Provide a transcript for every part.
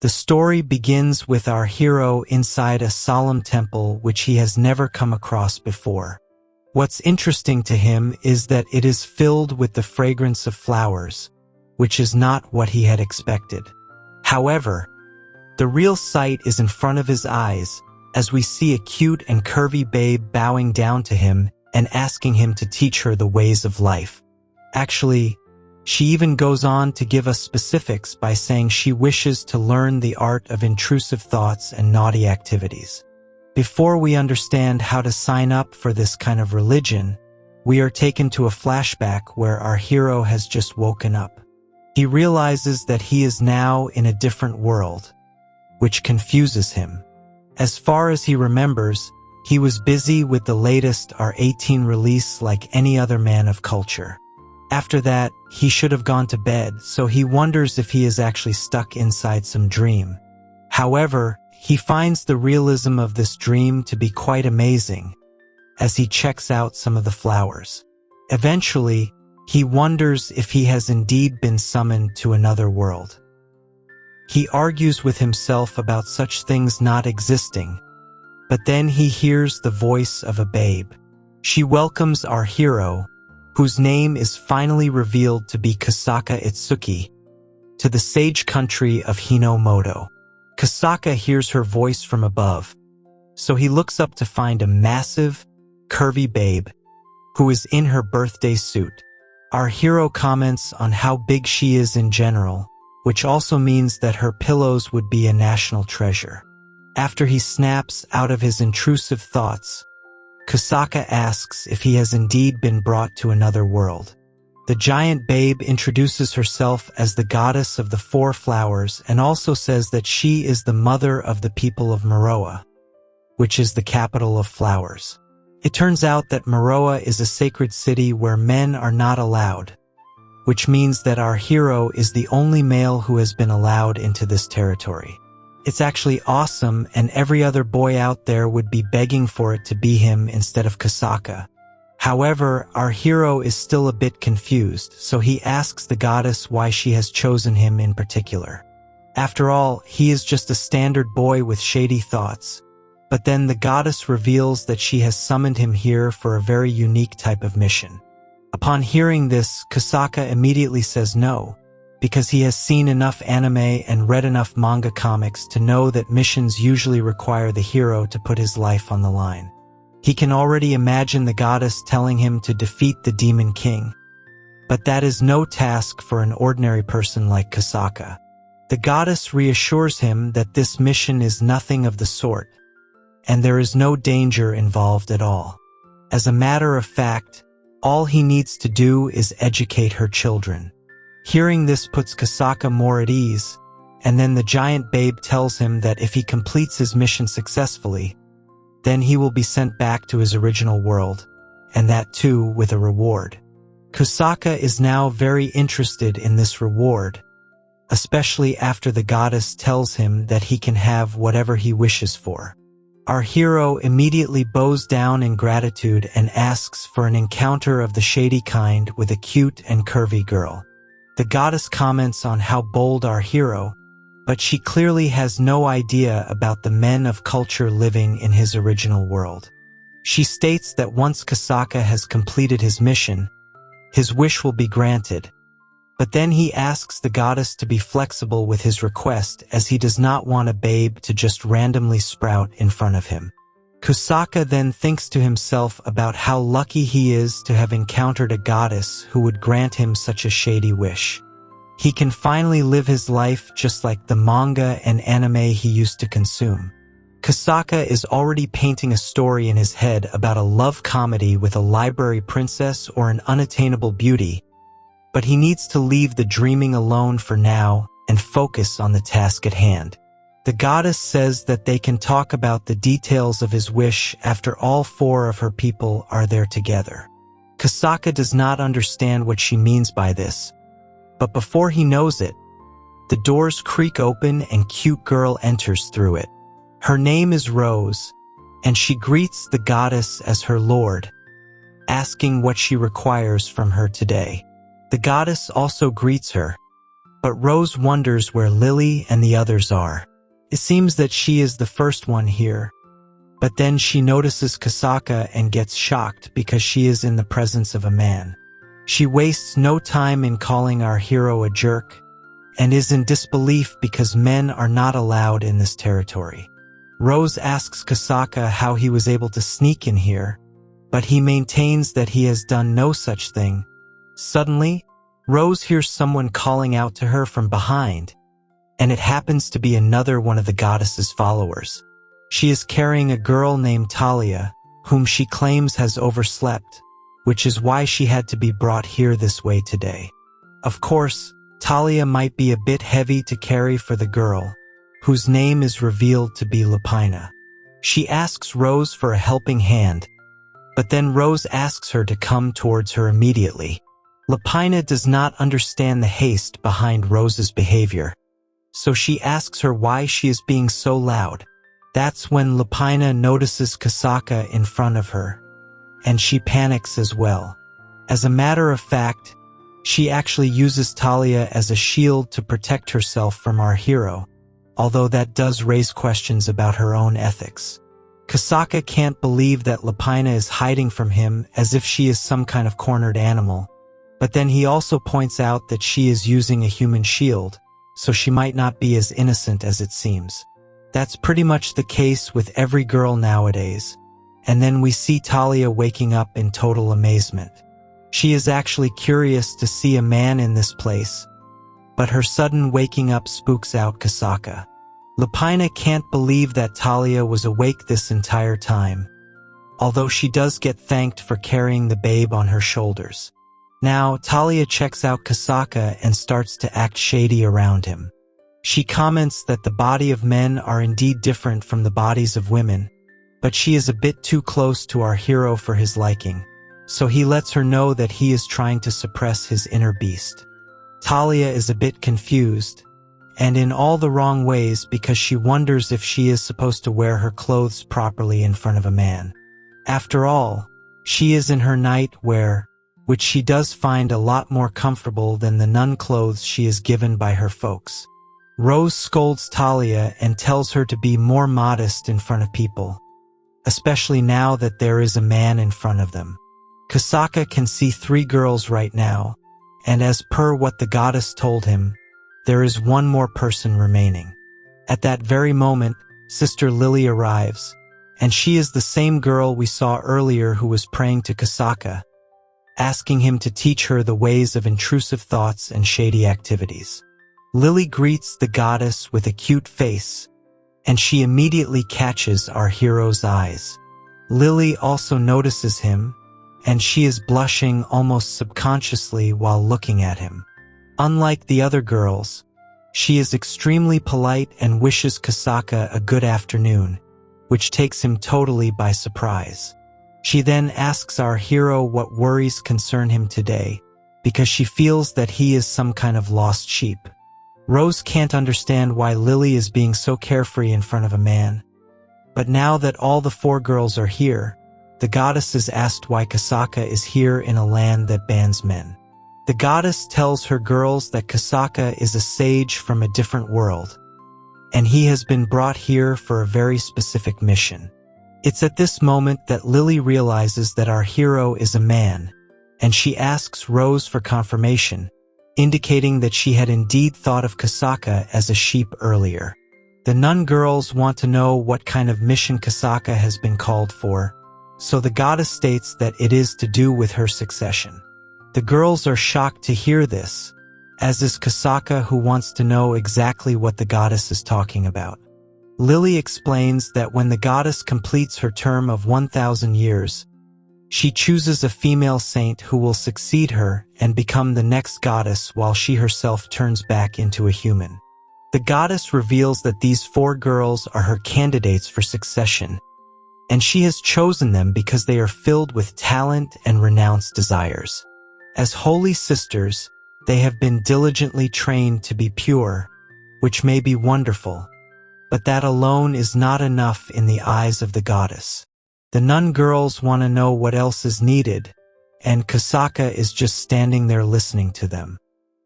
The story begins with our hero inside a solemn temple which he has never come across before. What's interesting to him is that it is filled with the fragrance of flowers, which is not what he had expected. However, the real sight is in front of his eyes as we see a cute and curvy babe bowing down to him and asking him to teach her the ways of life. Actually, she even goes on to give us specifics by saying she wishes to learn the art of intrusive thoughts and naughty activities. Before we understand how to sign up for this kind of religion, we are taken to a flashback where our hero has just woken up. He realizes that he is now in a different world, which confuses him. As far as he remembers, he was busy with the latest R18 release like any other man of culture. After that, he should have gone to bed, so he wonders if he is actually stuck inside some dream. However, he finds the realism of this dream to be quite amazing as he checks out some of the flowers. Eventually, he wonders if he has indeed been summoned to another world. He argues with himself about such things not existing, but then he hears the voice of a babe. She welcomes our hero, whose name is finally revealed to be Kasaka Itsuki, to the sage country of Hinomoto. Kasaka hears her voice from above, so he looks up to find a massive, curvy babe who is in her birthday suit. Our hero comments on how big she is in general, which also means that her pillows would be a national treasure. After he snaps out of his intrusive thoughts, Kasaka asks if he has indeed been brought to another world. The giant babe introduces herself as the goddess of the four flowers and also says that she is the mother of the people of Meroa, which is the capital of flowers. It turns out that Meroa is a sacred city where men are not allowed, which means that our hero is the only male who has been allowed into this territory. It's actually awesome, and every other boy out there would be begging for it to be him instead of Kasaka. However, our hero is still a bit confused, so he asks the goddess why she has chosen him in particular. After all, he is just a standard boy with shady thoughts. But then the goddess reveals that she has summoned him here for a very unique type of mission. Upon hearing this, Kasaka immediately says no, because he has seen enough anime and read enough manga comics to know that missions usually require the hero to put his life on the line. He can already imagine the goddess telling him to defeat the Demon King. But that is no task for an ordinary person like Kasaka. The goddess reassures him that this mission is nothing of the sort, and there is no danger involved at all. As a matter of fact, all he needs to do is educate her children. Hearing this puts Kasaka more at ease, and then the giant babe tells him that if he completes his mission successfully, then he will be sent back to his original world, and that too with a reward. Kasaka is now very interested in this reward, especially after the goddess tells him that he can have whatever he wishes for. Our hero immediately bows down in gratitude and asks for an encounter of the shady kind with a cute and curvy girl. The goddess comments on how bold our hero, but she clearly has no idea about the men of culture living in his original world. She states that once Kasaka has completed his mission, his wish will be granted, but then he asks the goddess to be flexible with his request as he does not want a babe to just randomly sprout in front of him. Kasaka then thinks to himself about how lucky he is to have encountered a goddess who would grant him such a shady wish. He can finally live his life just like the manga and anime he used to consume. Kasaka is already painting a story in his head about a love comedy with a library princess or an unattainable beauty, but he needs to leave the dreaming alone for now and focus on the task at hand. The goddess says that they can talk about the details of his wish after all four of her people are there together. Kasaka does not understand what she means by this, but before he knows it, the doors creak open and cute girl enters through it. Her name is Rose, and she greets the goddess as her lord, asking what she requires from her today. The goddess also greets her, but Rose wonders where Lily and the others are. It seems that she is the first one here, but then she notices Kasaka and gets shocked because she is in the presence of a man. She wastes no time in calling our hero a jerk, and is in disbelief because men are not allowed in this territory. Rose asks Kasaka how he was able to sneak in here, but he maintains that he has done no such thing. Suddenly, Rose hears someone calling out to her from behind, and it happens to be another one of the goddess's followers. She is carrying a girl named Talia, whom she claims has overslept, which is why she had to be brought here this way today. Of course, Talia might be a bit heavy to carry for the girl, whose name is revealed to be Lapina. She asks Rose for a helping hand, but then Rose asks her to come towards her immediately. Lapina does not understand the haste behind Rose's behavior, so she asks her why she is being so loud. That's when Lapina notices Kasaka in front of her, and she panics as well. As a matter of fact, she actually uses Talia as a shield to protect herself from our hero, although that does raise questions about her own ethics. Kasaka can't believe that Lapina is hiding from him as if she is some kind of cornered animal, but then he also points out that she is using a human shield, so she might not be as innocent as it seems. That's pretty much the case with every girl nowadays, and then we see Talia waking up in total amazement. She is actually curious to see a man in this place, but her sudden waking up spooks out Kasaka. Lapina can't believe that Talia was awake this entire time, although she does get thanked for carrying the babe on her shoulders. Now, Talia checks out Kasaka and starts to act shady around him. She comments that the body of men are indeed different from the bodies of women, but she is a bit too close to our hero for his liking, so he lets her know that he is trying to suppress his inner beast. Talia is a bit confused, and in all the wrong ways because she wonders if she is supposed to wear her clothes properly in front of a man. After all, she is in her nightwear, which she does find a lot more comfortable than the nun clothes she is given by her folks. Rose scolds Talia and tells her to be more modest in front of people, especially now that there is a man in front of them. Kasaka can see 3 girls right now, and as per what the goddess told him, there is one more person remaining. At that very moment, Sister Lily arrives, and she is the same girl we saw earlier who was praying to Kasaka, asking him to teach her the ways of intrusive thoughts and shady activities. Lily greets the goddess with a cute face, and she immediately catches our hero's eyes. Lily also notices him, and she is blushing almost subconsciously while looking at him. Unlike the other girls, she is extremely polite and wishes Kasaka a good afternoon, which takes him totally by surprise. She then asks our hero what worries concern him today, because she feels that he is some kind of lost sheep. Rose can't understand why Lily is being so carefree in front of a man, but now that all the 4 girls are here, the goddess is asked why Kasaka is here in a land that bans men. The goddess tells her girls that Kasaka is a sage from a different world, and he has been brought here for a very specific mission. It's at this moment that Lily realizes that our hero is a man, and she asks Rose for confirmation, indicating that she had indeed thought of Kasaka as a sheep earlier. The nun girls want to know what kind of mission Kasaka has been called for, so the goddess states that it is to do with her succession. The girls are shocked to hear this, as is Kasaka, who wants to know exactly what the goddess is talking about. Lily explains that when the goddess completes her term of 1,000 years, she chooses a female saint who will succeed her and become the next goddess while she herself turns back into a human. The goddess reveals that these 4 girls are her candidates for succession, and she has chosen them because they are filled with talent and renounced desires. As holy sisters, they have been diligently trained to be pure, which may be wonderful, but that alone is not enough in the eyes of the goddess. The nun girls want to know what else is needed, and Kasaka is just standing there listening to them.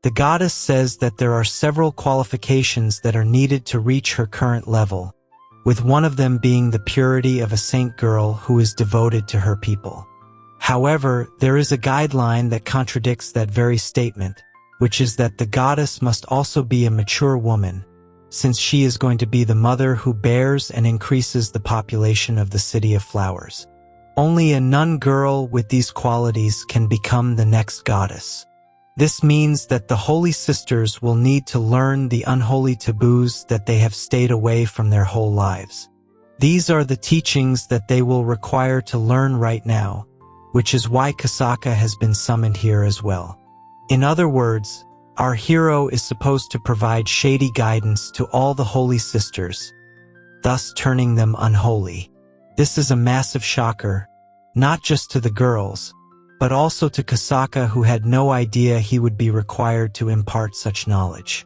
The goddess says that there are several qualifications that are needed to reach her current level, with one of them being the purity of a saint girl who is devoted to her people. However, there is a guideline that contradicts that very statement, which is that the goddess must also be a mature woman, since she is going to be the mother who bears and increases the population of the City of Flowers. Only a nun girl with these qualities can become the next goddess. This means that the Holy Sisters will need to learn the unholy taboos that they have stayed away from their whole lives. These are the teachings that they will require to learn right now, which is why Kusaka has been summoned here as well. In other words, our hero is supposed to provide shady guidance to all the Holy Sisters, thus turning them unholy. This is a massive shocker, not just to the girls, but also to Kusaka, who had no idea he would be required to impart such knowledge.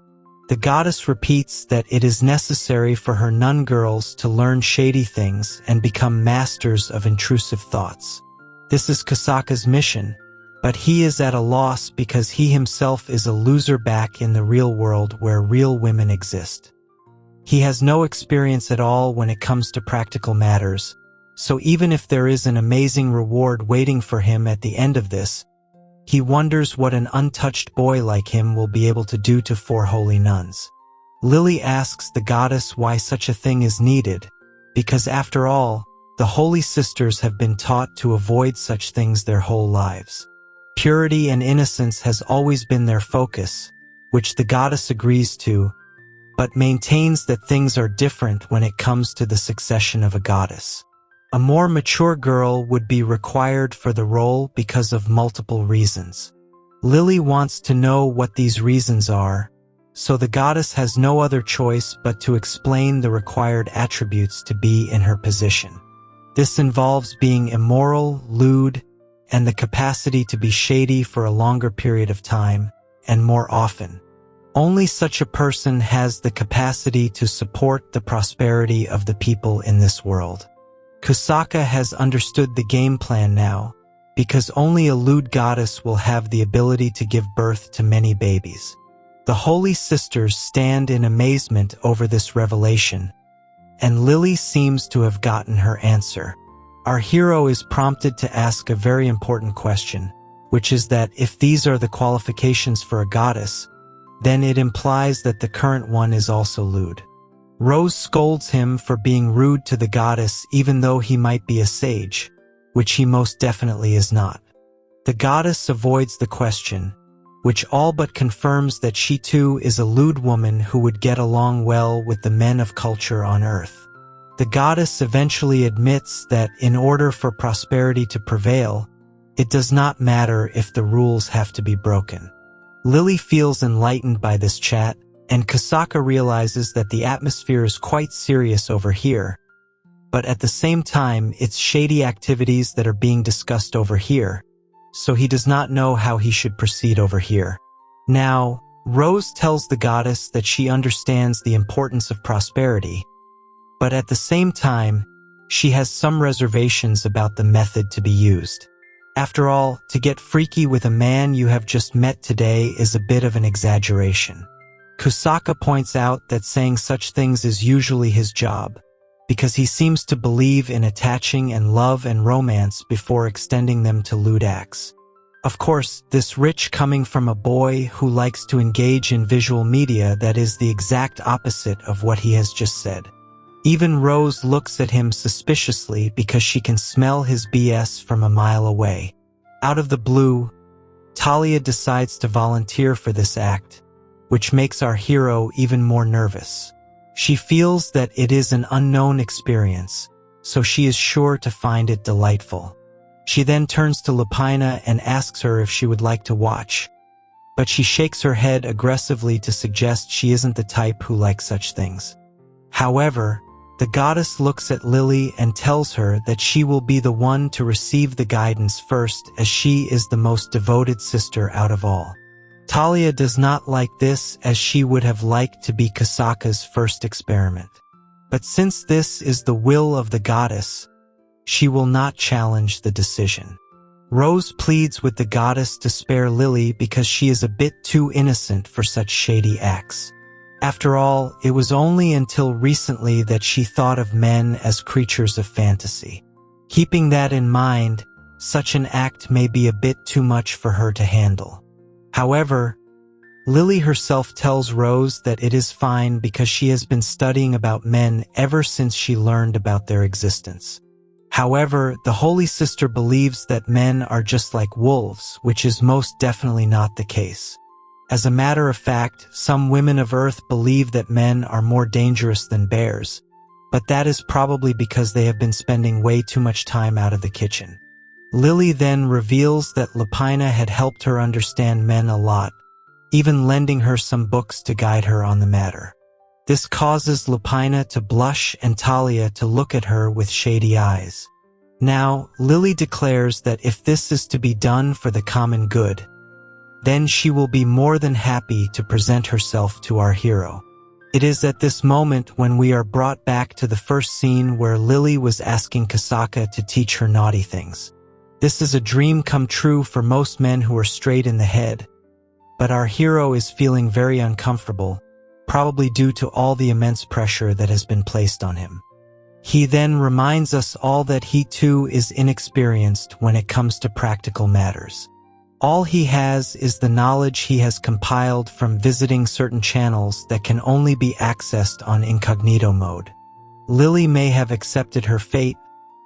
The goddess repeats that it is necessary for her nun girls to learn shady things and become masters of intrusive thoughts. This is Kusaka's mission, but he is at a loss because he himself is a loser back in the real world where real women exist. He has no experience at all when it comes to practical matters, so even if there is an amazing reward waiting for him at the end of this, he wonders what an untouched boy like him will be able to do to 4 holy nuns. Lily asks the goddess why such a thing is needed, because after all, the Holy Sisters have been taught to avoid such things their whole lives. Purity and innocence has always been their focus, which the goddess agrees to, but maintains that things are different when it comes to the succession of a goddess. A more mature girl would be required for the role because of multiple reasons. Lily wants to know what these reasons are, so the goddess has no other choice but to explain the required attributes to be in her position. This involves being immoral, lewd, and the capacity to be shady for a longer period of time, and more often. Only such a person has the capacity to support the prosperity of the people in this world. Kusaka has understood the game plan now, because only a lewd goddess will have the ability to give birth to many babies. The Holy Sisters stand in amazement over this revelation, and Lily seems to have gotten her answer. Our hero is prompted to ask a very important question, which is that if these are the qualifications for a goddess, then it implies that the current one is also lewd. Rose scolds him for being rude to the goddess even though he might be a sage, which he most definitely is not. The goddess avoids the question, which all but confirms that she too is a lewd woman who would get along well with the men of culture on earth. The goddess eventually admits that in order for prosperity to prevail, it does not matter if the rules have to be broken. Lily feels enlightened by this chat, and Kusaka realizes that the atmosphere is quite serious over here, but at the same time it's shady activities that are being discussed over here, so he does not know how he should proceed over here. Now, Rose tells the goddess that she understands the importance of prosperity, but at the same time, she has some reservations about the method to be used. After all, to get freaky with a man you have just met today is a bit of an exaggeration. Kusaka points out that saying such things is usually his job, because he seems to believe in attaching and love and romance before extending them to lewd acts. Of course, this rich coming from a boy who likes to engage in visual media that is the exact opposite of what he has just said. Even Rose looks at him suspiciously because she can smell his BS from a mile away. Out of the blue, Talia decides to volunteer for this act, which makes our hero even more nervous. She feels that it is an unknown experience, so she is sure to find it delightful. She then turns to Lupina and asks her if she would like to watch, but she shakes her head aggressively to suggest she isn't the type who likes such things. However, the goddess looks at Lily and tells her that she will be the one to receive the guidance first, as she is the most devoted sister out of all. Talia does not like this, as she would have liked to be Kusaka's first experiment. But since this is the will of the goddess, she will not challenge the decision. Rose pleads with the goddess to spare Lily because she is a bit too innocent for such shady acts. After all, it was only until recently that she thought of men as creatures of fantasy. Keeping that in mind, such an act may be a bit too much for her to handle. However, Lily herself tells Rose that it is fine because she has been studying about men ever since she learned about their existence. However, the Holy Sister believes that men are just like wolves, which is most definitely not the case. As a matter of fact, some women of Earth believe that men are more dangerous than bears, but that is probably because they have been spending way too much time out of the kitchen. Lily then reveals that Lupina had helped her understand men a lot, even lending her some books to guide her on the matter. This causes Lupina to blush and Talia to look at her with shady eyes. Now, Lily declares that if this is to be done for the common good, then she will be more than happy to present herself to our hero. It is at this moment when we are brought back to the first scene where Lily was asking Kasaka to teach her naughty things. This is a dream come true for most men who are straight in the head, but our hero is feeling very uncomfortable, probably due to all the immense pressure that has been placed on him. He then reminds us all that he too is inexperienced when it comes to practical matters. All he has is the knowledge he has compiled from visiting certain channels that can only be accessed on incognito mode. Lily may have accepted her fate,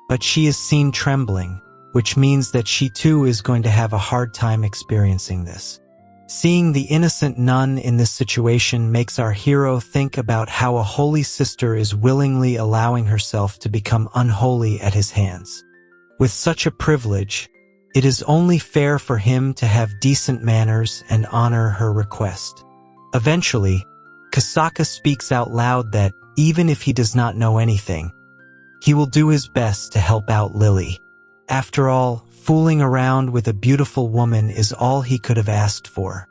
but she is seen trembling, which means that she too is going to have a hard time experiencing this. Seeing the innocent nun in this situation makes our hero think about how a holy sister is willingly allowing herself to become unholy at his hands. With such a privilege, it is only fair for him to have decent manners and honor her request. Eventually, Kasaka speaks out loud that, even if he does not know anything, he will do his best to help out Lily. After all, fooling around with a beautiful woman is all he could have asked for.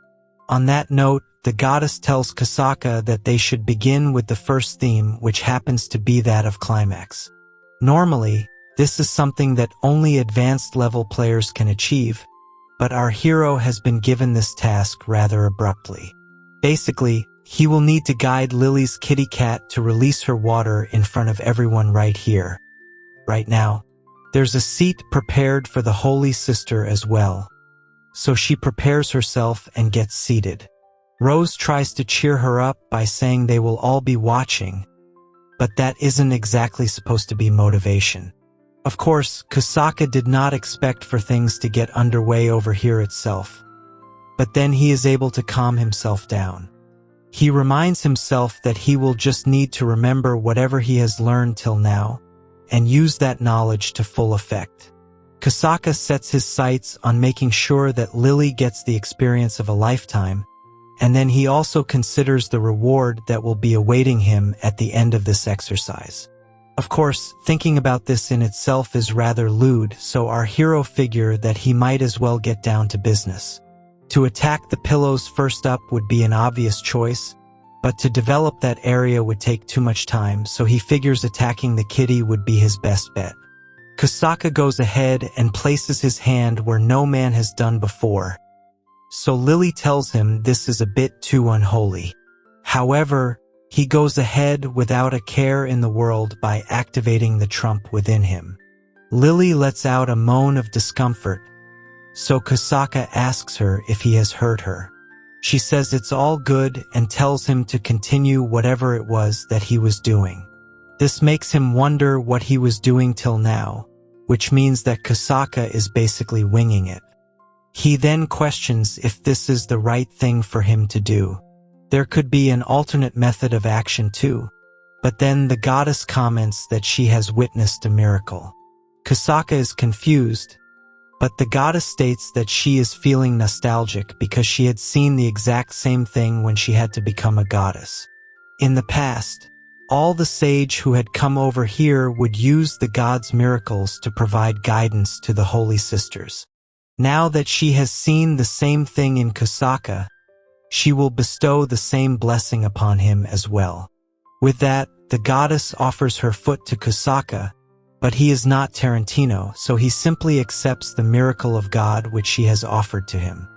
On that note, the goddess tells Kasaka that they should begin with the first theme, which happens to be that of climax. Normally, this is something that only advanced level players can achieve, but our hero has been given this task rather abruptly. Basically, he will need to guide Lily's kitty cat to release her water in front of everyone right here. Right now, there's a seat prepared for the Holy Sister as well, so she prepares herself and gets seated. Rose tries to cheer her up by saying they will all be watching, but that isn't exactly supposed to be motivation. Of course, Kasaka did not expect for things to get underway over here itself, but then he is able to calm himself down. He reminds himself that he will just need to remember whatever he has learned till now, and use that knowledge to full effect. Kasaka sets his sights on making sure that Lily gets the experience of a lifetime, and then he also considers the reward that will be awaiting him at the end of this exercise. Of course, thinking about this in itself is rather lewd, so our hero figure that he might as well get down to business. To attack the pillows first up would be an obvious choice, but to develop that area would take too much time, so he figures attacking the kitty would be his best bet. Kasaka goes ahead and places his hand where no man has done before, so Lily tells him this is a bit too unholy. However, he goes ahead without a care in the world by activating the trump within him. Lily lets out a moan of discomfort, so Kasaka asks her if he has hurt her. She says it's all good and tells him to continue whatever it was that he was doing. This makes him wonder what he was doing till now, which means that Kasaka is basically winging it. He then questions if this is the right thing for him to do. There could be an alternate method of action too, but then the goddess comments that she has witnessed a miracle. Kasaka is confused, but the goddess states that she is feeling nostalgic because she had seen the exact same thing when she had to become a goddess. In the past, all the sage who had come over here would use the god's miracles to provide guidance to the holy sisters. Now that she has seen the same thing in Kasaka, she will bestow the same blessing upon him as well. With that, the goddess offers her foot to Kasaka, But he is not Tarantino, so he simply accepts the miracle of God which she has offered to him.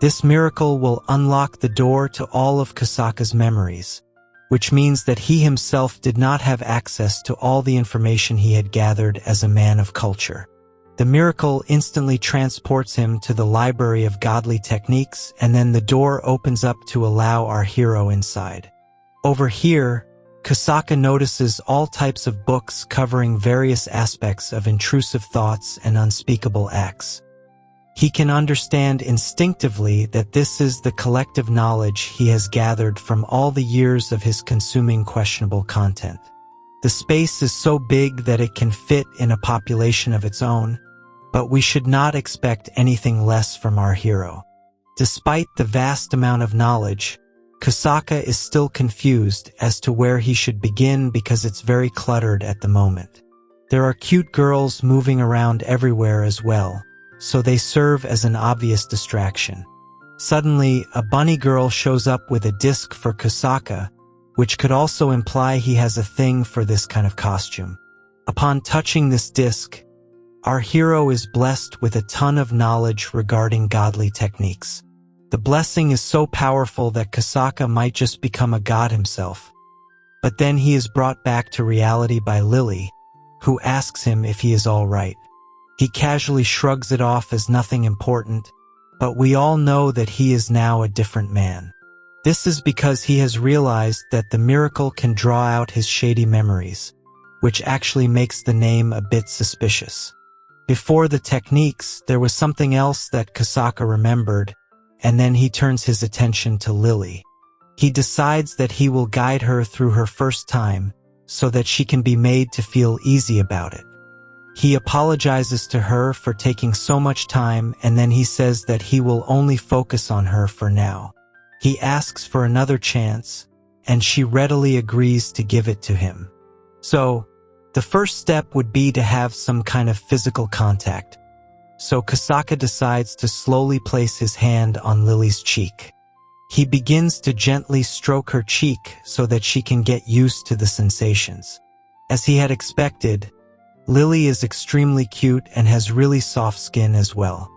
This miracle will unlock the door to all of Kasaka's memories, which means that he himself did not have access to all the information he had gathered as a man of culture. The miracle instantly transports him to the library of godly techniques, and then the door opens up to allow our hero inside. Over here, Kasaka notices all types of books covering various aspects of intrusive thoughts and unspeakable acts. He can understand instinctively that this is the collective knowledge he has gathered from all the years of his consuming questionable content. The space is so big that it can fit in a population of its own, but we should not expect anything less from our hero. Despite the vast amount of knowledge, Kasaka is still confused as to where he should begin because it's very cluttered at the moment. There are cute girls moving around everywhere as well, so they serve as an obvious distraction. Suddenly, a bunny girl shows up with a disc for Kasaka, which could also imply he has a thing for this kind of costume. Upon touching this disc, our hero is blessed with a ton of knowledge regarding godly techniques. The blessing is so powerful that Kasaka might just become a god himself. But then he is brought back to reality by Lily, who asks him if he is all right. He casually shrugs it off as nothing important, but we all know that he is now a different man. This is because he has realized that the miracle can draw out his shady memories, which actually makes the name a bit suspicious. Before the techniques, there was something else that Kasaka remembered, and then he turns his attention to Lily. He decides that he will guide her through her first time so that she can be made to feel easy about it. He apologizes to her for taking so much time, and then he says that he will only focus on her for now. He asks for another chance, and she readily agrees to give it to him. So, the first step would be to have some kind of physical contact. So Kasaka decides to slowly place his hand on Lily's cheek. He begins to gently stroke her cheek so that she can get used to the sensations. As he had expected, Lily is extremely cute and has really soft skin as well.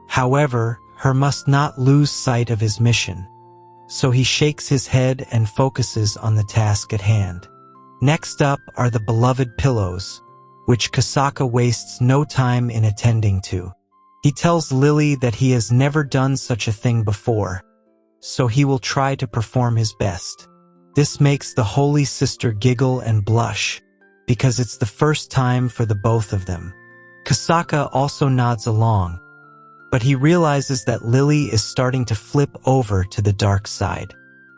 However, her must not lose sight of his mission, so he shakes his head and focuses on the task at hand. Next up are the beloved pillows, which Kasaka wastes no time in attending to. He tells Lily that he has never done such a thing before, so he will try to perform his best. This makes the holy sister giggle and blush, because it's the first time for the both of them. Kasaka also nods along, but he realizes that Lily is starting to flip over to the dark side.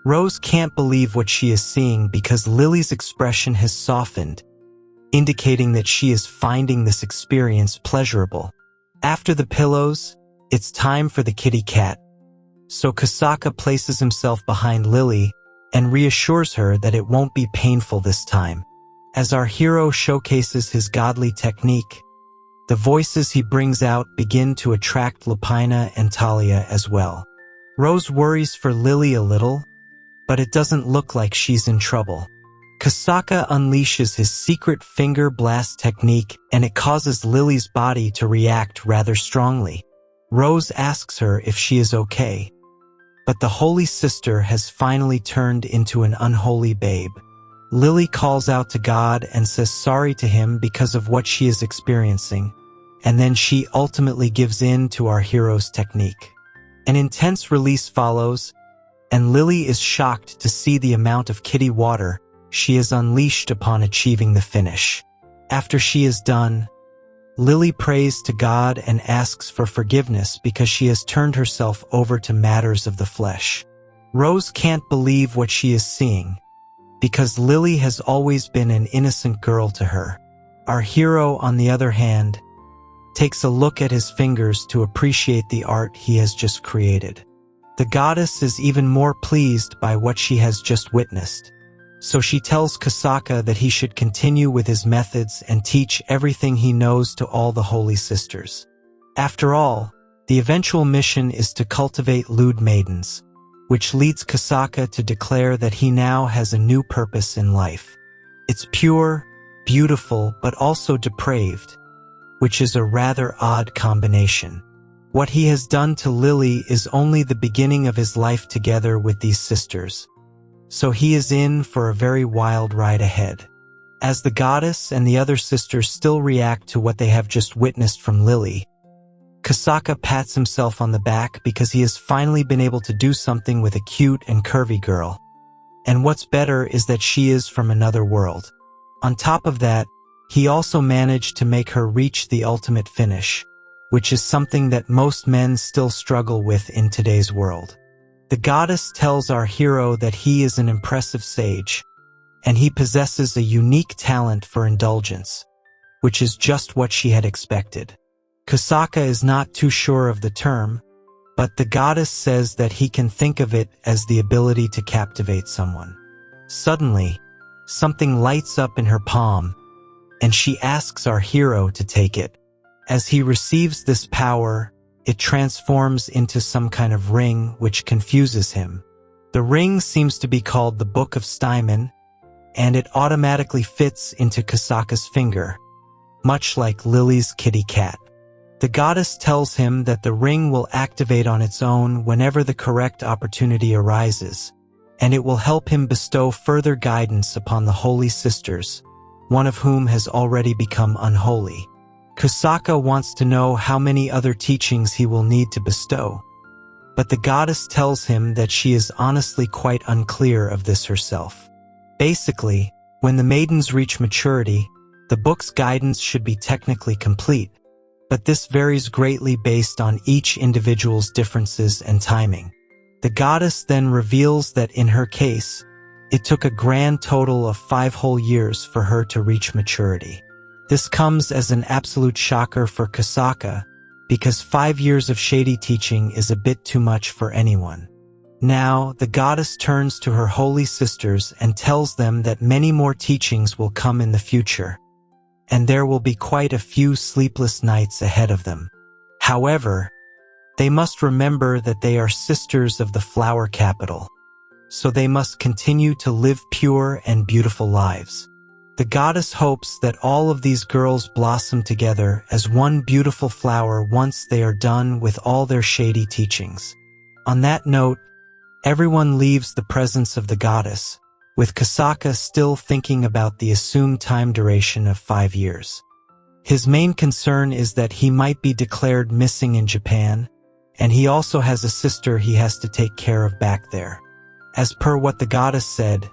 Rose can't believe what she is seeing because Lily's expression has softened, indicating that she is finding this experience pleasurable. After the pillows, it's time for the kitty cat. So Kasaka places himself behind Lily and reassures her that it won't be painful this time. As our hero showcases his godly technique, the voices he brings out begin to attract Lupina and Talia as well. Rose worries for Lily a little, but it doesn't look like she's in trouble. Kasaka unleashes his secret finger blast technique, and it causes Lily's body to react rather strongly. Rose asks her if she is okay, but the holy sister has finally turned into an unholy babe. Lily calls out to God and says sorry to him because of what she is experiencing, and then she ultimately gives in to our hero's technique. An intense release follows, and Lily is shocked to see the amount of kitty water she has unleashed upon achieving the finish. After she is done, Lily prays to God and asks for forgiveness because she has turned herself over to matters of the flesh. Rose can't believe what she is seeing, because Lily has always been an innocent girl to her. Our hero, on the other hand, takes a look at his fingers to appreciate the art he has just created. The goddess is even more pleased by what she has just witnessed, so she tells Kasaka that he should continue with his methods and teach everything he knows to all the holy sisters. After all, the eventual mission is to cultivate lewd maidens, which leads Kasaka to declare that he now has a new purpose in life. It's pure, beautiful but also depraved, which is a rather odd combination. What he has done to Lily is only the beginning of his life together with these sisters, so he is in for a very wild ride ahead. As the goddess and the other sisters still react to what they have just witnessed from Lily, Kusaka pats himself on the back because he has finally been able to do something with a cute and curvy girl. And what's better is that she is from another world. On top of that, he also managed to make her reach the ultimate finish, which is something that most men still struggle with in today's world. The goddess tells our hero that he is an impressive sage, and he possesses a unique talent for indulgence, which is just what she had expected. Kusaka is not too sure of the term, but the goddess says that he can think of it as the ability to captivate someone. Suddenly, something lights up in her palm, and she asks our hero to take it. As he receives this power, it transforms into some kind of ring which confuses him. The ring seems to be called the Book of Steinman, and it automatically fits into Kusaka's finger, much like Lily's kitty cat. The goddess tells him that the ring will activate on its own whenever the correct opportunity arises, and it will help him bestow further guidance upon the Holy Sisters, one of whom has already become unholy. Kusaka wants to know how many other teachings he will need to bestow, but the goddess tells him that she is honestly quite unclear of this herself. Basically, when the maidens reach maturity, the book's guidance should be technically complete, but this varies greatly based on each individual's differences and timing. The goddess then reveals that in her case, it took a grand total of 5 whole years for her to reach maturity. This comes as an absolute shocker for Kusaka, because 5 years of shady teaching is a bit too much for anyone. Now, the goddess turns to her holy sisters and tells them that many more teachings will come in the future, and there will be quite a few sleepless nights ahead of them. However, they must remember that they are sisters of the flower capital, so they must continue to live pure and beautiful lives. The goddess hopes that all of these girls blossom together as one beautiful flower once they are done with all their shady teachings. On that note, everyone leaves the presence of the goddess, with Kusaka still thinking about the assumed time duration of 5 years. His main concern is that he might be declared missing in Japan, and he also has a sister he has to take care of back there. As per what the goddess said,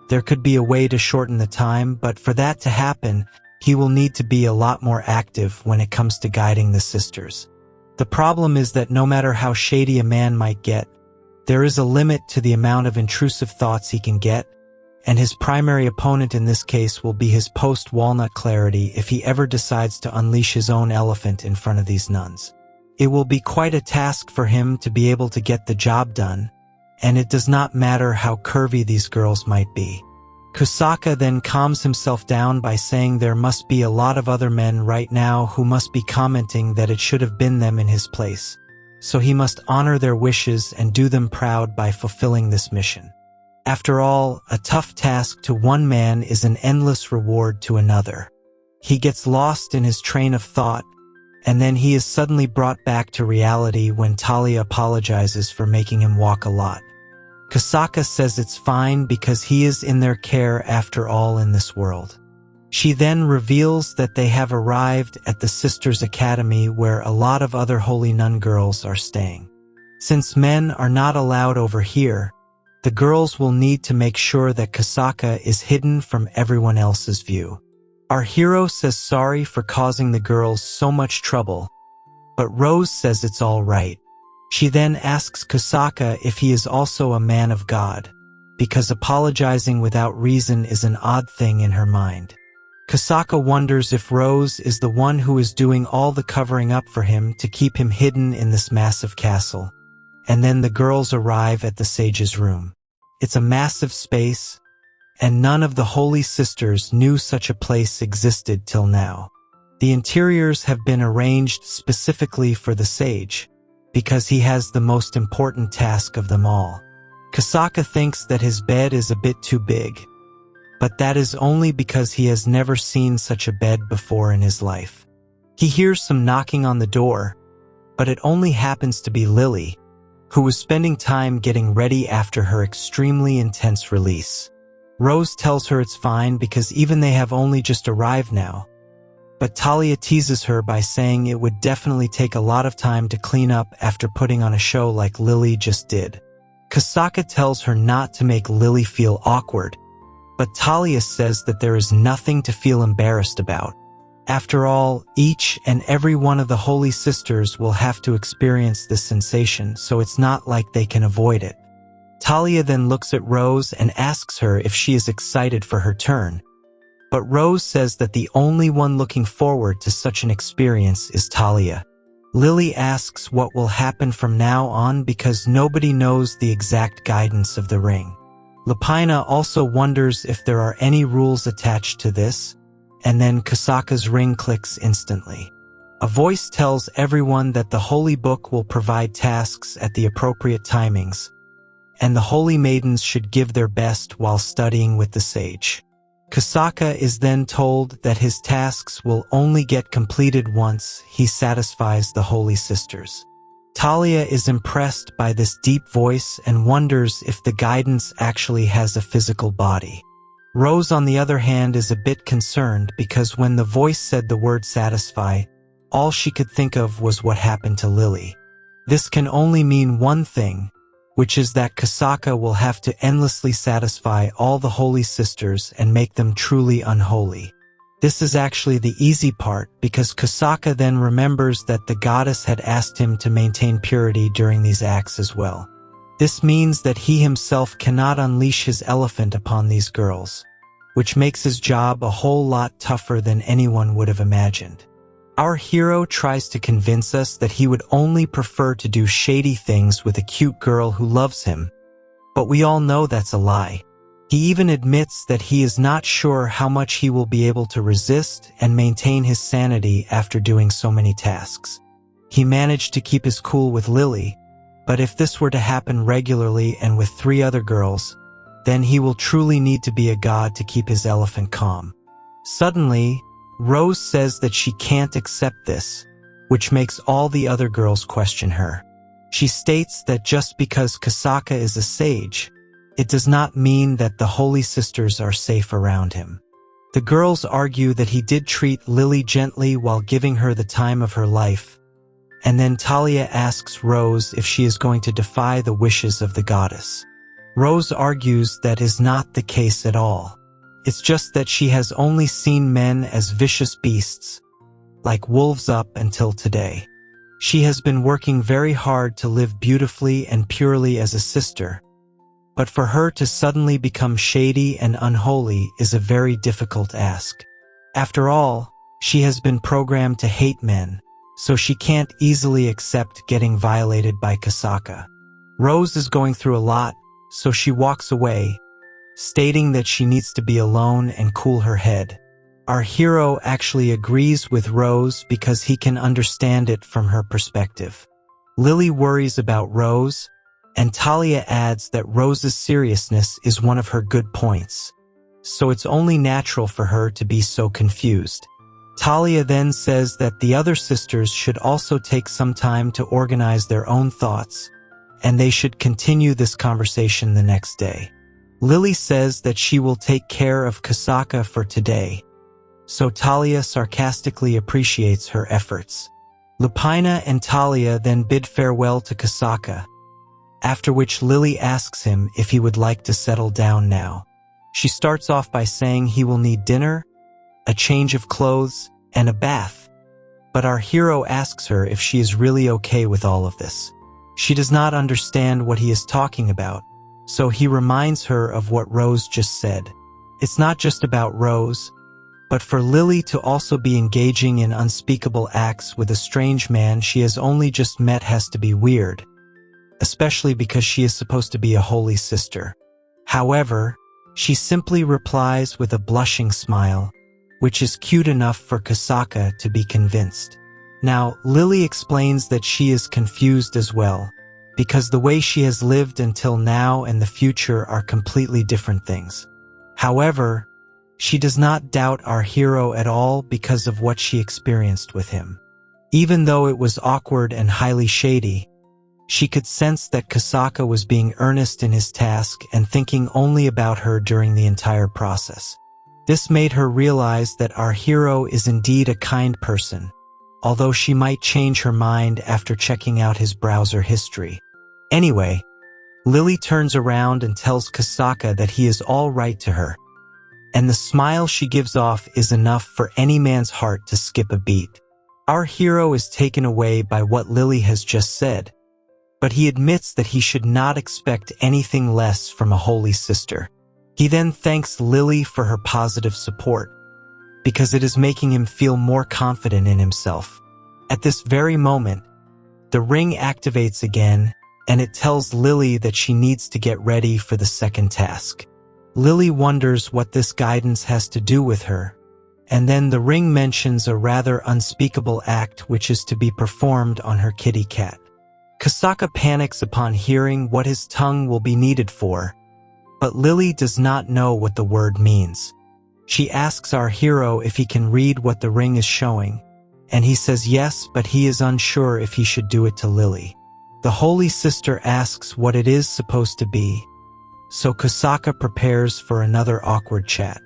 there could be a way to shorten the time, but for that to happen, he will need to be a lot more active when it comes to guiding the sisters. The problem is that no matter how shady a man might get, there is a limit to the amount of intrusive thoughts he can get, and his primary opponent in this case will be his post-walnut clarity if he ever decides to unleash his own elephant in front of these nuns. It will be quite a task for him to be able to get the job done, and it does not matter how curvy these girls might be. Kusaka then calms himself down by saying there must be a lot of other men right now who must be commenting that it should have been them in his place, so he must honor their wishes and do them proud by fulfilling this mission. After all, a tough task to one man is an endless reward to another. He gets lost in his train of thought, and then he is suddenly brought back to reality when Talia apologizes for making him walk a lot. Kusaka says it's fine because he is in their care after all in this world. She then reveals that they have arrived at the Sisters' Academy where a lot of other holy nun girls are staying. Since men are not allowed over here, the girls will need to make sure that Kusaka is hidden from everyone else's view. Our hero says sorry for causing the girls so much trouble, but Rose says it's all right. She then asks Kusaka if he is also a man of God, because apologizing without reason is an odd thing in her mind. Kusaka wonders if Rose is the one who is doing all the covering up for him to keep him hidden in this massive castle, and then the girls arrive at the sage's room. It's a massive space, and none of the holy sisters knew such a place existed till now. The interiors have been arranged specifically for the sage, because he has the most important task of them all. Kusaka thinks that his bed is a bit too big, but that is only because he has never seen such a bed before in his life. He hears some knocking on the door, but it only happens to be Lily, who was spending time getting ready after her extremely intense release. Rose tells her it's fine because even they have only just arrived now, but Talia teases her by saying it would definitely take a lot of time to clean up after putting on a show like Lily just did. Kasaka tells her not to make Lily feel awkward, but Talia says that there is nothing to feel embarrassed about. After all, each and every one of the Holy Sisters will have to experience this sensation, so it's not like they can avoid it. Talia then looks at Rose and asks her if she is excited for her turn, but Rose says that the only one looking forward to such an experience is Talia. Lily asks what will happen from now on because nobody knows the exact guidance of the ring. Lapina also wonders if there are any rules attached to this, and then Kasaka's ring clicks instantly. A voice tells everyone that the Holy Book will provide tasks at the appropriate timings, and the Holy Maidens should give their best while studying with the sage. Kasaka is then told that his tasks will only get completed once he satisfies the Holy Sisters. Talia is impressed by this deep voice and wonders if the guidance actually has a physical body. Rose, on the other hand, is a bit concerned because when the voice said the word satisfy, all she could think of was what happened to Lily. This can only mean one thing, which is that Kasaka will have to endlessly satisfy all the Holy Sisters and make them truly unholy. This is actually the easy part because Kasaka then remembers that the goddess had asked him to maintain purity during these acts as well. This means that he himself cannot unleash his elephant upon these girls, which makes his job a whole lot tougher than anyone would have imagined. Our hero tries to convince us that he would only prefer to do shady things with a cute girl who loves him, but we all know that's a lie. He even admits that he is not sure how much he will be able to resist and maintain his sanity after doing so many tasks. He managed to keep his cool with Lily, but if this were to happen regularly and with 3 other girls, then he will truly need to be a god to keep his elephant calm. Suddenly, Rose says that she can't accept this, which makes all the other girls question her. She states that just because Kasaka is a sage, it does not mean that the Holy Sisters are safe around him. The girls argue that he did treat Lily gently while giving her the time of her life, and then Talia asks Rose if she is going to defy the wishes of the goddess. Rose argues that is not the case at all. It's just that she has only seen men as vicious beasts, like wolves up until today. She has been working very hard to live beautifully and purely as a sister, but for her to suddenly become shady and unholy is a very difficult ask. After all, she has been programmed to hate men, so she can't easily accept getting violated by Kasaka. Rose is going through a lot, so she walks away, stating that she needs to be alone and cool her head. Our hero actually agrees with Rose because he can understand it from her perspective. Lily worries about Rose, and Talia adds that Rose's seriousness is one of her good points, so it's only natural for her to be so confused. Talia then says that the other sisters should also take some time to organize their own thoughts, and they should continue this conversation the next day. Lily says that she will take care of Kasaka for today, so Talia sarcastically appreciates her efforts. Lapina and Talia then bid farewell to Kasaka, after which Lily asks him if he would like to settle down now. She starts off by saying he will need dinner, a change of clothes, and a bath, but our hero asks her if she is really okay with all of this. She does not understand what he is talking about, so he reminds her of what Rose just said. It's not just about Rose, but for Lily to also be engaging in unspeakable acts with a strange man she has only just met has to be weird, especially because she is supposed to be a holy sister. However, she simply replies with a blushing smile, which is cute enough for Kasaka to be convinced. Now, Lily explains that she is confused as well, because the way she has lived until now and the future are completely different things. However, She does not doubt our hero at all because of what she experienced with him. Even though it was awkward and highly shady, she could sense that Kusaka was being earnest in his task and thinking only about her during the entire process. This made her realize that our hero is indeed a kind person, although she might change her mind after checking out his browser history. Anyway, Lily turns around and tells Kusaka that he is all right to her, and the smile she gives off is enough for any man's heart to skip a beat. Our hero is taken away by what Lily has just said, but he admits that he should not expect anything less from a holy sister. He then thanks Lily for her positive support, because it is making him feel more confident in himself. At this very moment, the ring activates again, and it tells Lily that she needs to get ready for the second task. Lily wonders what this guidance has to do with her, and then the ring mentions a rather unspeakable act which is to be performed on her kitty cat. Kusaka panics upon hearing what his tongue will be needed for, but Lily does not know what the word means. She asks our hero if he can read what the ring is showing, and he says yes, but he is unsure if he should do it to Lily. The holy sister asks what it is supposed to be, so Kusaka prepares for another awkward chat.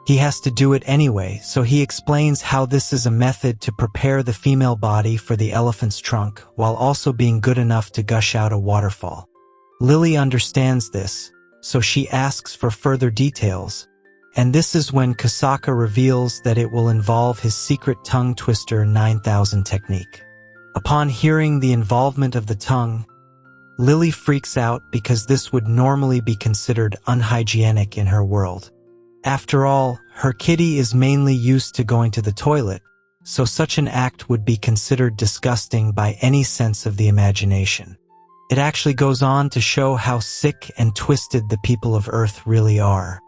He has to do it anyway, so he explains how this is a method to prepare the female body for the elephant's trunk while also being good enough to gush out a waterfall. Lily understands this, so she asks for further details, and this is when Kusaka reveals that it will involve his secret tongue twister 9000 technique. Upon hearing the involvement of the tongue, Lily freaks out because this would normally be considered unhygienic in her world. After all, her kitty is mainly used to going to the toilet, so such an act would be considered disgusting by any sense of the imagination. It actually goes on to show how sick and twisted the people of Earth really are.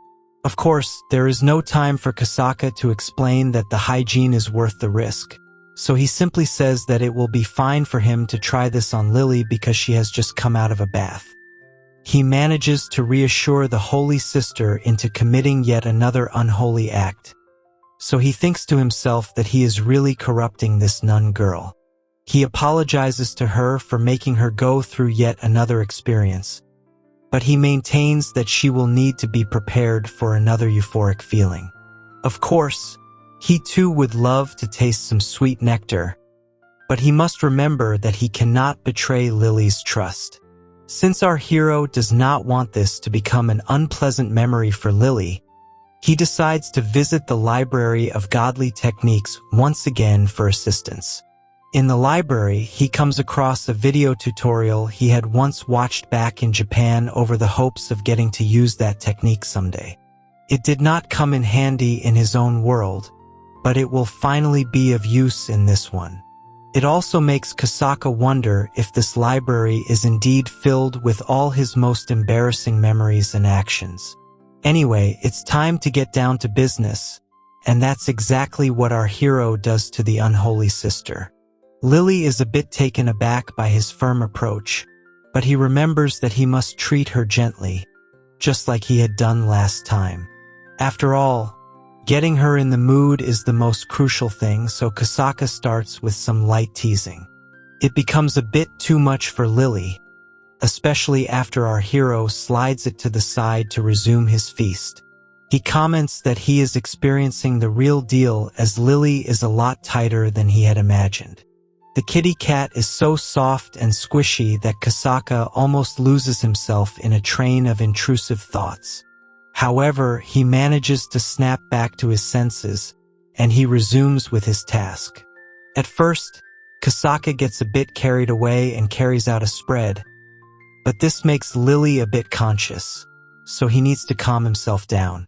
Of course, there is no time for Kusaka to explain that the hygiene is worth the risk, so he simply says that it will be fine for him to try this on Lily because she has just come out of a bath. He manages to reassure the holy sister into committing yet another unholy act, so he thinks to himself that he is really corrupting this nun girl. He apologizes to her for making her go through yet another experience, but he maintains that she will need to be prepared for another euphoric feeling. Of course, he too would love to taste some sweet nectar, but he must remember that he cannot betray Lily's trust. Since our hero does not want this to become an unpleasant memory for Lily, he decides to visit the Library of Godly Techniques once again for assistance. In the library, he comes across a video tutorial he had once watched back in Japan over the hopes of getting to use that technique someday. It did not come in handy in his own world, but it will finally be of use in this one. It also makes Kusaka wonder if this library is indeed filled with all his most embarrassing memories and actions. Anyway, it's time to get down to business, and that's exactly what our hero does to the unholy sister. Lily is a bit taken aback by his firm approach, but he remembers that he must treat her gently, just like he had done last time. After all, getting her in the mood is the most crucial thing, so Kusaka starts with some light teasing. It becomes a bit too much for Lily, especially after our hero slides it to the side to resume his feast. He comments that he is experiencing the real deal as Lily is a lot tighter than he had imagined. The kitty cat is so soft and squishy that Kusaka almost loses himself in a train of intrusive thoughts. However, he manages to snap back to his senses, and he resumes with his task. At first, Kusaka gets a bit carried away and carries out a spread, but this makes Lily a bit conscious, so he needs to calm himself down.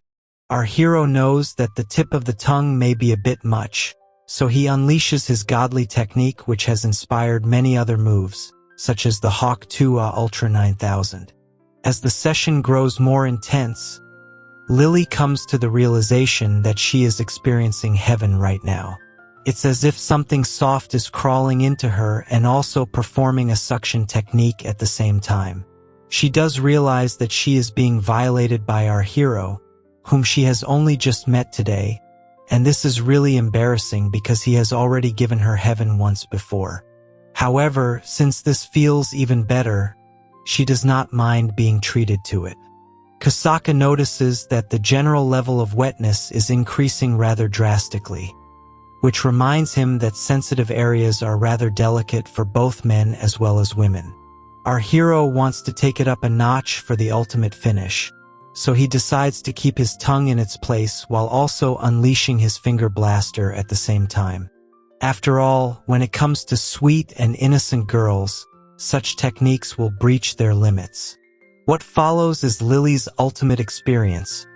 Our hero knows that the tip of the tongue may be a bit much, so he unleashes his godly technique, which has inspired many other moves, such as the Hawk 2A Ultra 9000. As the session grows more intense, Lily comes to the realization that she is experiencing heaven right now. It's as if something soft is crawling into her and also performing a suction technique at the same time. She does realize that she is being violated by our hero, whom she has only just met today, and this is really embarrassing because he has already given her heaven once before. However, since this feels even better, she does not mind being treated to it. Kusaka notices that the general level of wetness is increasing rather drastically, which reminds him that sensitive areas are rather delicate for both men as well as women. Our hero wants to take it up a notch for the ultimate finish, so he decides to keep his tongue in its place while also unleashing his finger blaster at the same time. After all, when it comes to sweet and innocent girls, such techniques will breach their limits. What follows is Lily's ultimate experience,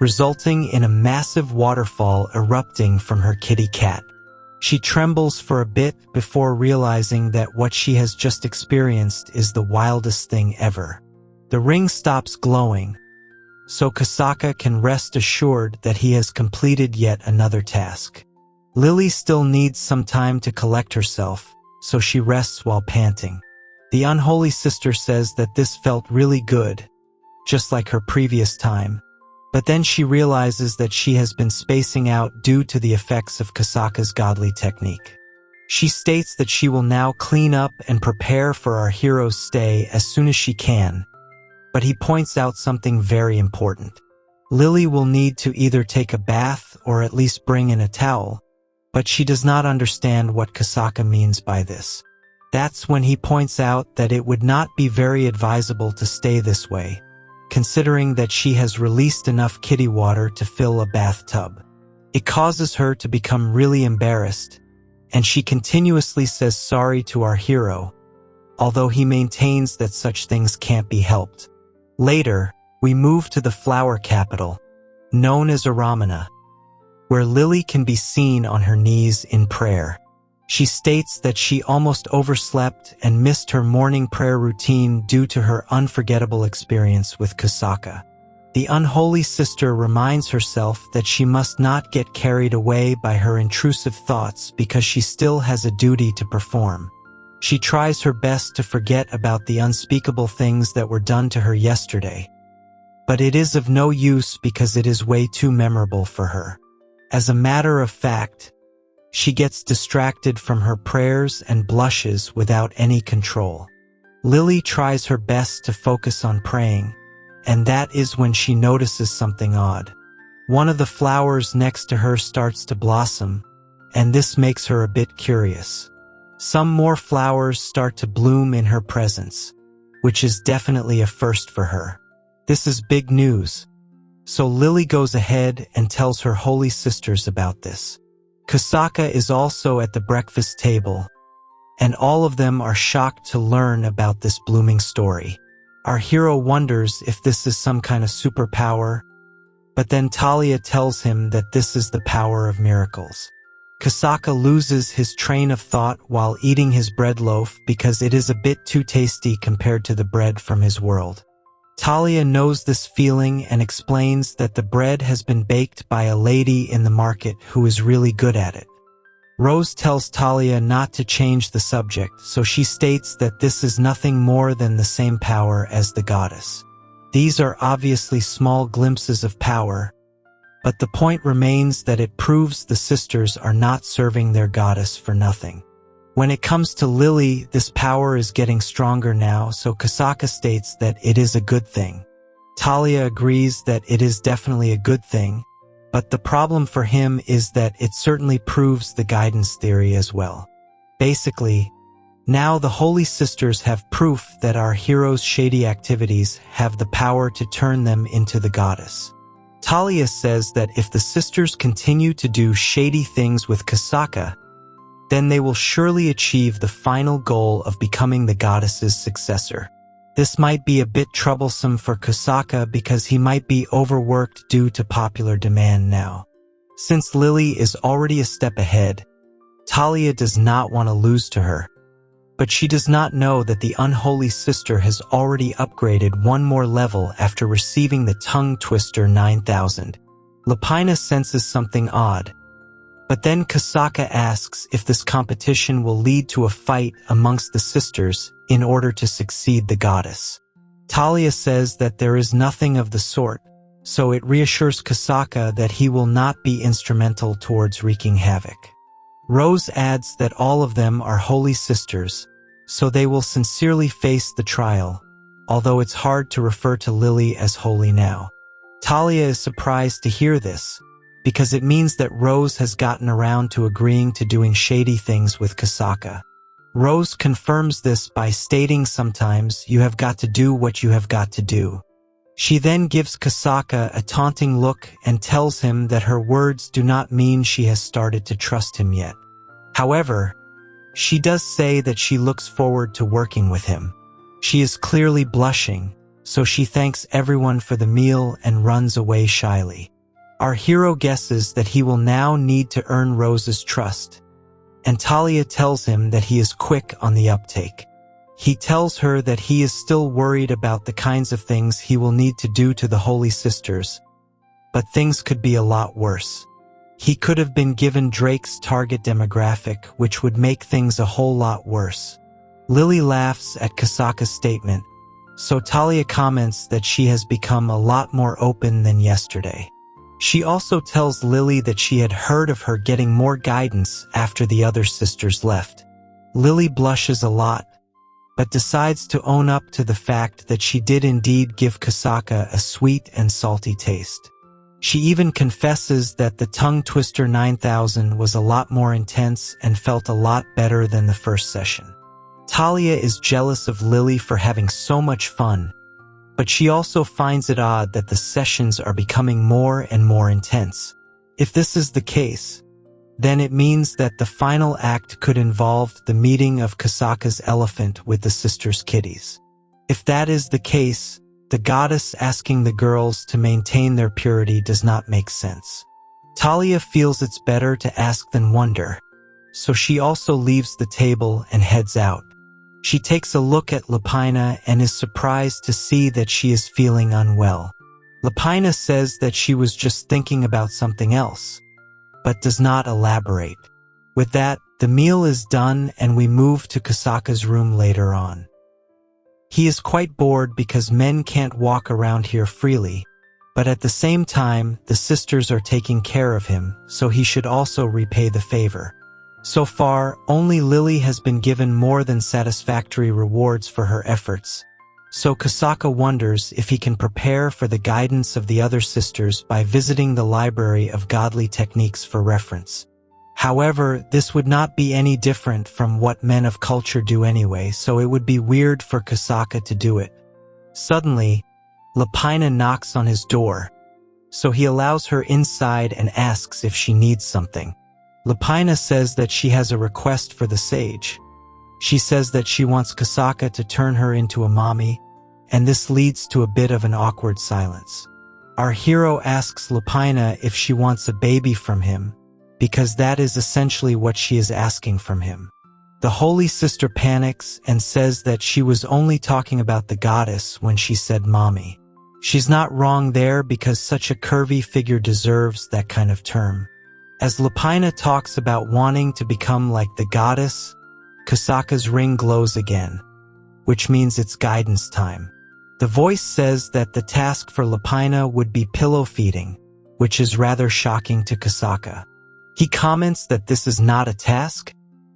resulting in a massive waterfall erupting from her kitty cat. She trembles for a bit before realizing that what she has just experienced is the wildest thing ever. The ring stops glowing, so Kusaka can rest assured that he has completed yet another task. Lily still needs some time to collect herself, so she rests while panting. The Unholy Sister says that this felt really good, just like her previous time, but then she realizes that she has been spacing out due to the effects of Kusaka's godly technique. She states that she will now clean up and prepare for our hero's stay as soon as she can, but he points out something very important. Lily will need to either take a bath or at least bring in a towel, but she does not understand what Kusaka means by this. That's when he points out that it would not be very advisable to stay this way, considering that she has released enough kitty water to fill a bathtub. It causes her to become really embarrassed, and she continuously says sorry to our hero, although he maintains that such things can't be helped. Later, we move to the flower capital, known as Aramana, where Lily can be seen on her knees in prayer. She states that she almost overslept and missed her morning prayer routine due to her unforgettable experience with Kusaka. The Unholy Sister reminds herself that she must not get carried away by her intrusive thoughts because she still has a duty to perform. She tries her best to forget about the unspeakable things that were done to her yesterday, but it is of no use because it is way too memorable for her. As a matter of fact, she gets distracted from her prayers and blushes without any control. Lily tries her best to focus on praying, and that is when she notices something odd. One of the flowers next to her starts to blossom, and this makes her a bit curious. Some more flowers start to bloom in her presence, which is definitely a first for her. This is big news, so Lily goes ahead and tells her holy sisters about this. Kusaka is also at the breakfast table, and all of them are shocked to learn about this blooming story. Our hero wonders if this is some kind of superpower, but then Talia tells him that this is the power of miracles. Kusaka loses his train of thought while eating his bread loaf because it is a bit too tasty compared to the bread from his world. Talia knows this feeling and explains that the bread has been baked by a lady in the market who is really good at it. Rose tells Talia not to change the subject, so she states that this is nothing more than the same power as the goddess. These are obviously small glimpses of power, but the point remains that it proves the sisters are not serving their goddess for nothing. When it comes to Lily, this power is getting stronger now, so Kusaka states that it is a good thing. Talia agrees that it is definitely a good thing, but the problem for him is that it certainly proves the guidance theory as well. Basically, now the Holy Sisters have proof that our hero's shady activities have the power to turn them into the goddess. Talia says that if the sisters continue to do shady things with Kusaka, then they will surely achieve the final goal of becoming the goddess's successor. This might be a bit troublesome for Kusaka because he might be overworked due to popular demand now. Since Lily is already a step ahead, Talia does not want to lose to her. But she does not know that the Unholy Sister has already upgraded one more level after receiving the Tongue Twister 9000. Lapina senses something odd, but then Kusaka asks if this competition will lead to a fight amongst the sisters in order to succeed the goddess. Talia says that there is nothing of the sort, so it reassures Kasaka that he will not be instrumental towards wreaking havoc. Rose adds that all of them are holy sisters, so they will sincerely face the trial, although it's hard to refer to Lily as holy now. Talia is surprised to hear this, because it means that Rose has gotten around to agreeing to doing shady things with Kasaka. Rose confirms this by stating sometimes you have got to do what you have got to do. She then gives Kasaka a taunting look and tells him that her words do not mean she has started to trust him yet. However, she does say that she looks forward to working with him. She is clearly blushing, so she thanks everyone for the meal and runs away shyly. Our hero guesses that he will now need to earn Rose's trust, and Talia tells him that he is quick on the uptake. He tells her that he is still worried about the kinds of things he will need to do to the Holy Sisters, but things could be a lot worse. He could have been given Drake's target demographic, which would make things a whole lot worse. Lily laughs at Kasaka's statement, so Talia comments that she has become a lot more open than yesterday. She also tells Lily that she had heard of her getting more guidance after the other sisters left. Lily blushes a lot, but decides to own up to the fact that she did indeed give Kasaka a sweet and salty taste. She even confesses that the Tongue Twister 9000 was a lot more intense and felt a lot better than the first session. Talia is jealous of Lily for having so much fun, but she also finds it odd that the sessions are becoming more and more intense. If this is the case, then it means that the final act could involve the meeting of Kasaka's elephant with the sisters' kitties. If that is the case, the goddess asking the girls to maintain their purity does not make sense. Talia feels it's better to ask than wonder, so she also leaves the table and heads out. She takes a look at Lapina and is surprised to see that she is feeling unwell. Lapina says that she was just thinking about something else, but does not elaborate. With that, the meal is done and we move to Kasaka's room later on. He is quite bored because men can't walk around here freely, but at the same time, the sisters are taking care of him, so he should also repay the favor. So far, only Lily has been given more than satisfactory rewards for her efforts, so Kasaka wonders if he can prepare for the guidance of the other sisters by visiting the Library of Godly Techniques for reference. However, this would not be any different from what men of culture do anyway, so it would be weird for Kasaka to do it. Suddenly, Lapina knocks on his door, so he allows her inside and asks if she needs something. Lapina says that she has a request for the sage. She says that she wants Kasaka to turn her into a mommy, and this leads to a bit of an awkward silence. Our hero asks Lapina if she wants a baby from him, because that is essentially what she is asking from him. The Holy Sister panics and says that she was only talking about the goddess when she said mommy. She's not wrong there because such a curvy figure deserves that kind of term. As Lapina talks about wanting to become like the goddess, Kasaka's ring glows again, which means it's guidance time. The voice says that the task for Lapina would be pillow feeding, which is rather shocking to Kasaka. He comments that this is not a task,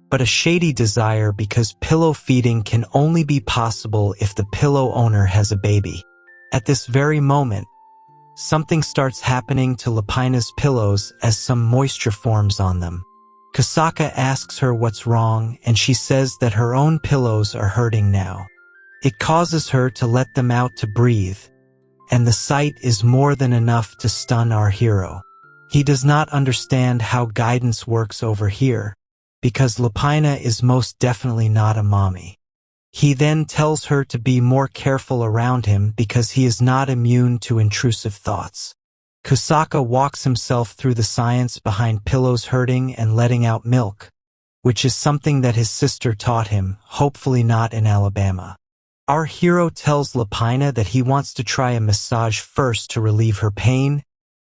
but a shady desire because pillow feeding can only be possible if the pillow owner has a baby. At this very moment, something starts happening to Lapina's pillows as some moisture forms on them. Kasaka asks her what's wrong, and she says that her own pillows are hurting now. It causes her to let them out to breathe, and the sight is more than enough to stun our hero. He does not understand how guidance works over here, because Lapina is most definitely not a mommy. He then tells her to be more careful around him because he is not immune to intrusive thoughts. Kasaka walks himself through the science behind pillows hurting and letting out milk, which is something that his sister taught him, hopefully not in Alabama. Our hero tells Lapina that he wants to try a massage first to relieve her pain,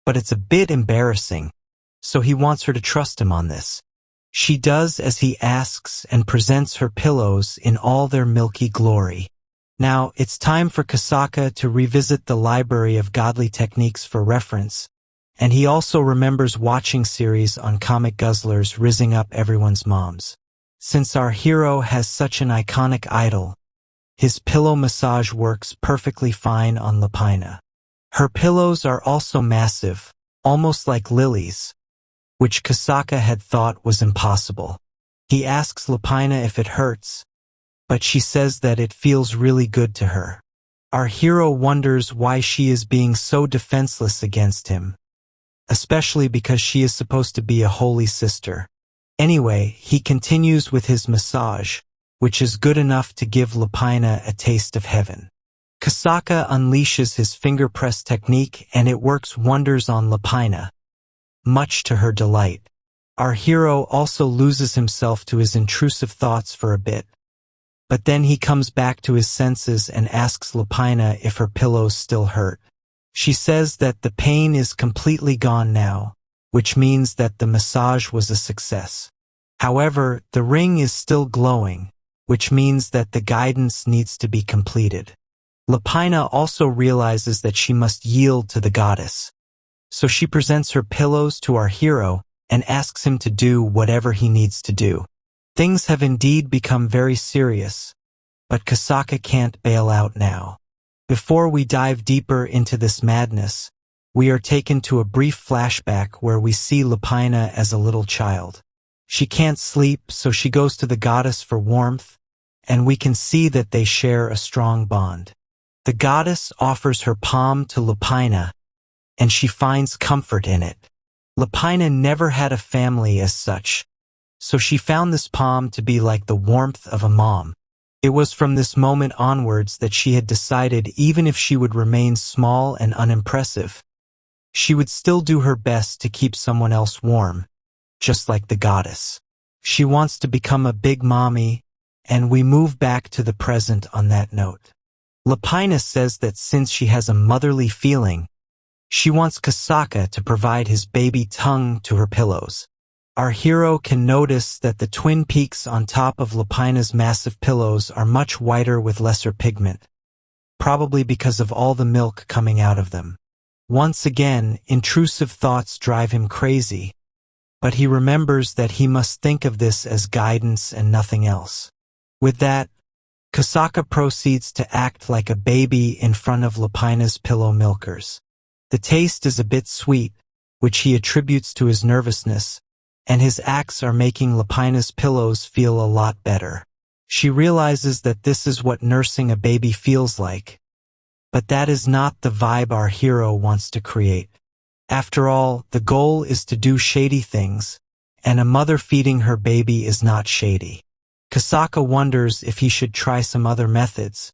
but it's a bit embarrassing, so he wants her to trust him on this. She does as he asks and presents her pillows in all their milky glory. Now, it's time for Kusaka to revisit the library of godly techniques for reference, and he also remembers watching series on comic guzzlers rizzing up everyone's moms. Since our hero has such an iconic idol, his pillow massage works perfectly fine on Lapina. Her pillows are also massive, almost like lilies, which Kusaka had thought was impossible. He asks Lapina if it hurts, but she says that it feels really good to her. Our hero wonders why she is being so defenseless against him, especially because she is supposed to be a holy sister. Anyway, he continues with his massage, which is good enough to give Lapina a taste of heaven. Kusaka unleashes his finger press technique and it works wonders on Lapina, much to her delight. Our hero also loses himself to his intrusive thoughts for a bit, but then he comes back to his senses and asks Lapina if her pillows still hurt. She says that the pain is completely gone now, which means that the massage was a success. However, the ring is still glowing, which means that the guidance needs to be completed. Lapina also realizes that she must yield to the goddess, so she presents her pillows to our hero and asks him to do whatever he needs to do. Things have indeed become very serious, but Kusaka can't bail out now. Before we dive deeper into this madness, we are taken to a brief flashback where we see Lapina as a little child. She can't sleep, so she goes to the goddess for warmth, and we can see that they share a strong bond. The goddess offers her palm to Lapina, and she finds comfort in it. Lapina never had a family as such, so she found this palm to be like the warmth of a mom. It was from this moment onwards that she had decided even if she would remain small and unimpressive, she would still do her best to keep someone else warm, just like the goddess. She wants to become a big mommy, and we move back to the present on that note. Lapina says that since she has a motherly feeling, she wants Kusaka to provide his baby tongue to her pillows. Our hero can notice that the twin peaks on top of Lapina's massive pillows are much whiter with lesser pigment, probably because of all the milk coming out of them. Once again, intrusive thoughts drive him crazy, but he remembers that he must think of this as guidance and nothing else. With that, Kusaka proceeds to act like a baby in front of Lapina's pillow milkers. The taste is a bit sweet, which he attributes to his nervousness, and his acts are making Lapina's pillows feel a lot better. She realizes that this is what nursing a baby feels like, but that is not the vibe our hero wants to create. After all, the goal is to do shady things, and a mother feeding her baby is not shady. Kusaka wonders if he should try some other methods,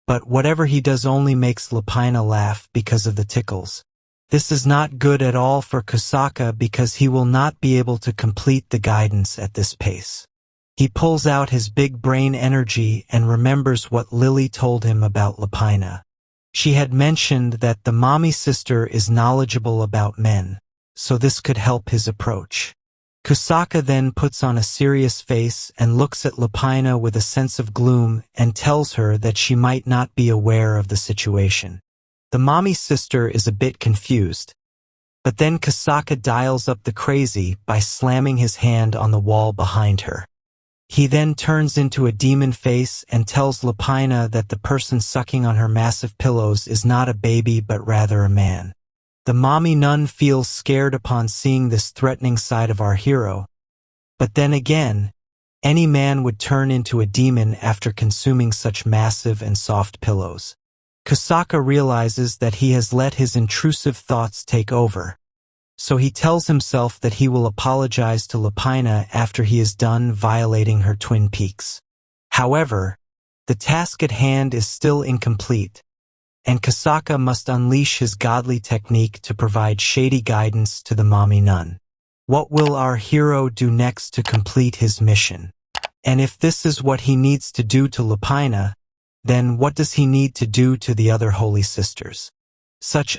but whatever he does only makes Lapina laugh because of the tickles. This is not good at all for Kusaka because he will not be able to complete the guidance at this pace. He pulls out his big brain energy and remembers what Lily told him about Lapina. She had mentioned that the mommy sister is knowledgeable about men, so this could help his approach. Kusaka then puts on a serious face and looks at Lapina with a sense of gloom and tells her that she might not be aware of the situation. The mommy sister is a bit confused, but then Kusaka dials up the crazy by slamming his hand on the wall behind her. He then turns into a demon face and tells Lapina that the person sucking on her massive pillows is not a baby but rather a man. The mommy nun feels scared upon seeing this threatening side of our hero, but then again, any man would turn into a demon after consuming such massive and soft pillows. Kusaka realizes that he has let his intrusive thoughts take over, so he tells himself that he will apologize to Lapina after he is done violating her twin peaks. However, the task at hand is still incomplete, and Kusaka must unleash his godly technique to provide shady guidance to the mommy nun. What will our hero do next to complete his mission? And if this is what he needs to do to Lapina, then what does he need to do to the other holy sisters? Such